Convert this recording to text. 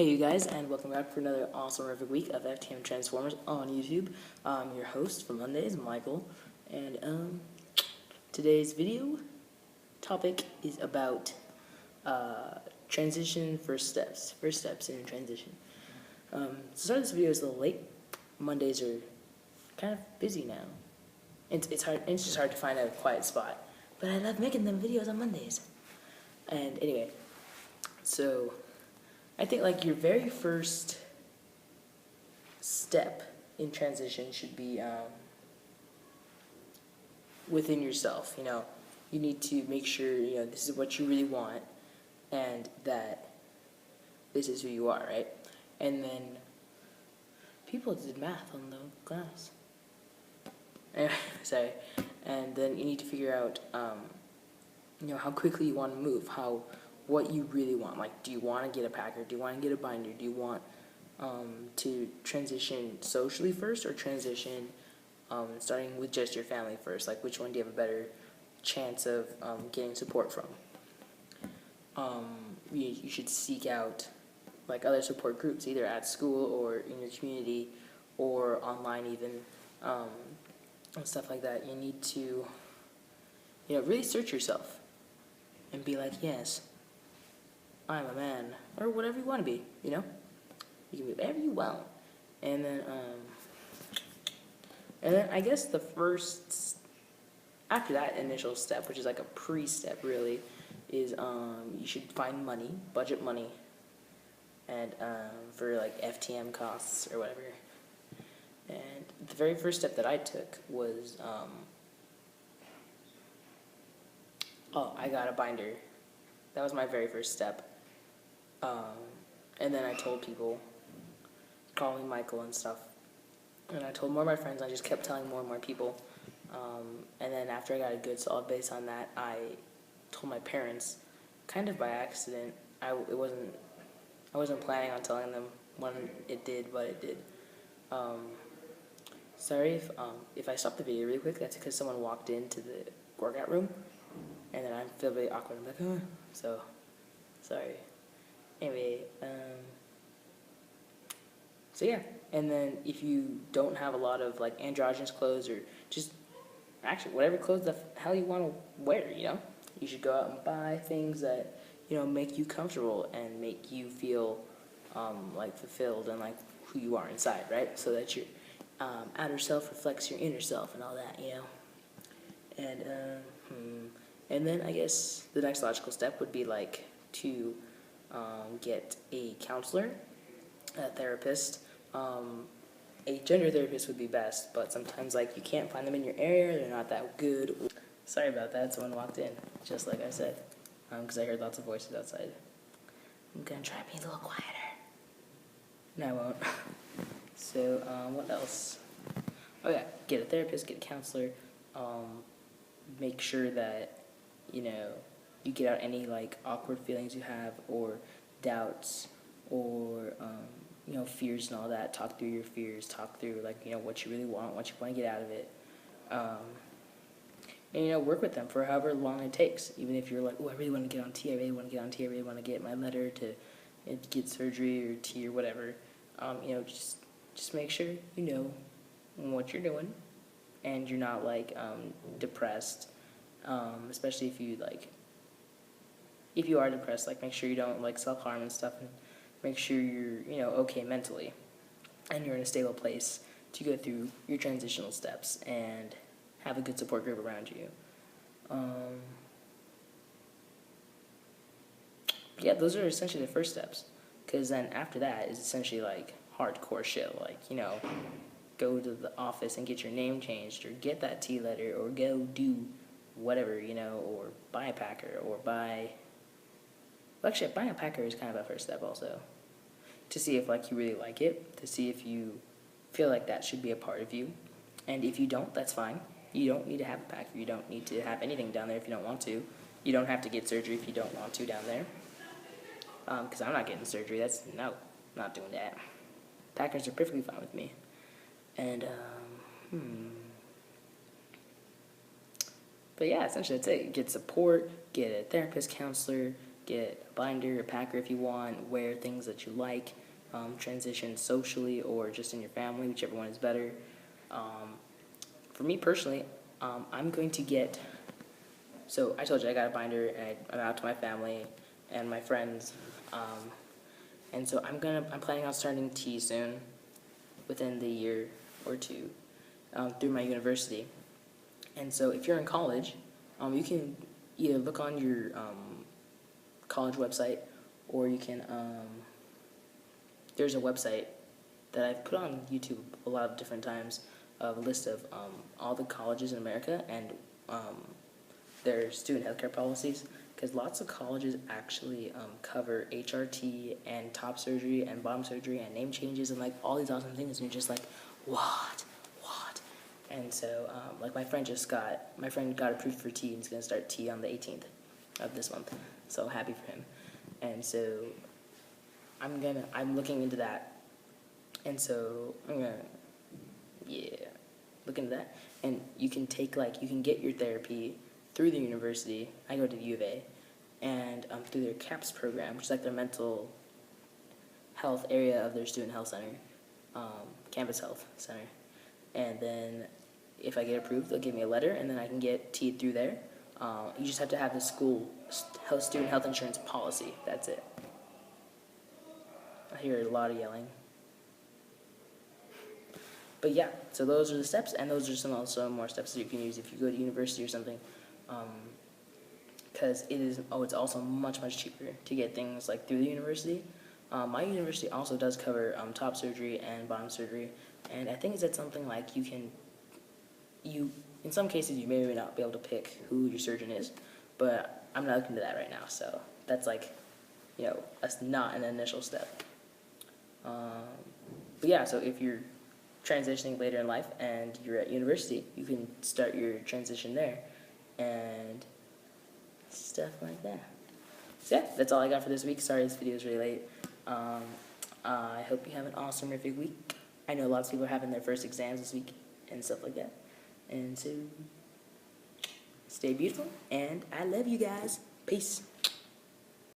Hey you guys, and welcome back for another awesome horrific week of FTM Transformers on YouTube. I'm your host for Mondays, Michael, and today's video topic is about transition first steps in transition. To start this video is a little late. Mondays are kind of busy now. It's just hard to find a quiet spot, but I love making them videos on Mondays. And anyway, so I think like your very first step in transition should be within yourself. You need to make sure this is what you really want, and that this is who you are, right? And then people did math on the class. Sorry. And then you need to figure out how quickly you want to move, what you really want. Like, do you want to get a packer? Do you want to get a binder? Do you want to transition socially first, or transition starting with just your family first? Like, which one do you have a better chance of getting support from? You should seek out like other support groups, either at school or in your community or online even, and stuff like that. You need to really search yourself and be like, yes, I'm a man, or whatever you want to be, You can be whatever you want. And then I guess the first, after that initial step, which is like a pre-step really, is you should find money, budget money, and for like FTM costs or whatever. And the very first step that I took was, I got a binder. That was my very first step. And then I told people, calling Michael and stuff, and I told more of my friends. I just kept telling more and more people, and then after I got a good solid base on that, I told my parents, kind of by accident. I wasn't planning on telling them when it did, but it did. Sorry if I stopped the video really quick. That's because someone walked into the workout room, and then I feel really awkward. I'm like, so sorry. Anyway, so yeah, and then if you don't have a lot of like androgynous clothes, or just actually whatever clothes the hell you want to wear, you should go out and buy things that make you comfortable and make you feel like fulfilled and like who you are inside, right? So that your outer self reflects your inner self and all that, And then I guess the next logical step would be like to get a counselor, a therapist. A gender therapist would be best, but sometimes like you can't find them in your area, they're not that good. Sorry about that, someone walked in, just like I said, because I heard lots of voices outside. I'm gonna try to be a little quieter. No, I won't. So, what else? Oh yeah, get a therapist, get a counselor, make sure that, you get out any like awkward feelings you have, or doubts, or fears and all that. Talk through your fears, talk through like what you really want, what you want to get out of it, and work with them for however long it takes. Even if you're like, I really want to get on T, I really want to get on T, I really want to get my letter to get surgery or T or whatever. Just make sure you know what you're doing, and you're not like depressed, especially if you are depressed. Like, make sure you don't like self-harm and stuff, and make sure you're okay mentally, and you're in a stable place to go through your transitional steps and have a good support group around you. Yeah, those are essentially the first steps, because then after that is essentially like hardcore shit, like go to the office and get your name changed, or get that T letter, or go do whatever, or buy a packer, or buy... Well, actually, buying a packer is kind of a first step also, to see if like you really like it, to see if you feel like that should be a part of you. And if you don't, that's fine. You don't need to have a packer. You don't need to have anything down there if you don't want to. You don't have to get surgery if you don't want to down there. Because I'm not getting surgery. No, not doing that. Packers are perfectly fine with me. And, But yeah, essentially that's it. Get support, get a therapist, counselor, get a binder, a packer if you want, wear things that you like, transition socially or just in your family, whichever one is better. For me personally, I'm going to get, so I told you I got a binder and I'm out to my family and my friends, and so I'm planning on starting tea soon, within the year or two, through my university. And so if you're in college, you can either look on your college website, or you can, there's a website that I've put on YouTube a lot of different times, of a list of all the colleges in America and their student healthcare policies, because lots of colleges actually cover HRT and top surgery and bottom surgery and name changes and like all these awesome things, and you're just like, what? And so, like my friend got approved for tea, and he's gonna start tea on the 18th of this month. So happy for him. And so, I'm looking into that. And so look into that. And you can get your therapy through the university. I go to the U of A, and through their CAPS program, which is like their mental health area of their student health center, campus health center. And then if I get approved, they'll give me a letter, and then I can get teed through there. You just have to have the school student health insurance policy. That's it. I hear a lot of yelling. But yeah, so those are the steps, and those are some also more steps that you can use if you go to university or something. Because it's also much cheaper to get things like through the university. My university also does cover top surgery and bottom surgery, and I think it's at something like in some cases you may or may not be able to pick who your surgeon is, but I'm not looking into that right now, so that's like, that's not an initial step. But yeah, so if you're transitioning later in life and you're at university, you can start your transition there, and stuff like that. So yeah, that's all I got for this week. Sorry this video is really late. I hope you have an awesome, terrific week. I know lots of people are having their first exams this week and stuff like that. And so, stay beautiful, and I love you guys. Peace.